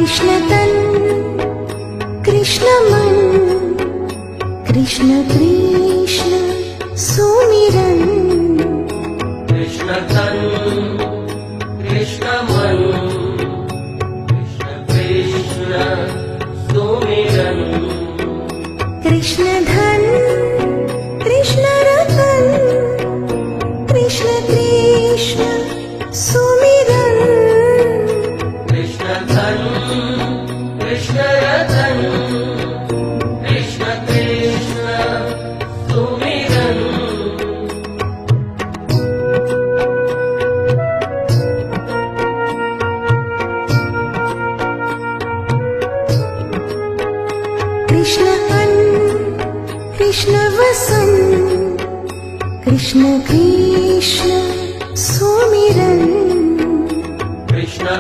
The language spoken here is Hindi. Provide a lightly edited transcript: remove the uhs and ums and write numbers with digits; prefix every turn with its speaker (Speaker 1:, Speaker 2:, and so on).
Speaker 1: कृष्ण तन कृष्ण मन कृष्ण कृष्ण सुमिरन
Speaker 2: कृष्ण तन कृष्ण मन कृष्ण कृष्ण सुमिरन
Speaker 1: कृष्ण धन कृष्ण रतन कृष्ण कृष्ण सुमिरन
Speaker 2: कृष्ण धन कृष्ण रतन कृष्ण कृष्ण सुमिरन
Speaker 1: कृष्ण अन्न कृष्ण वसन कृष्ण कृष्ण सुमिरन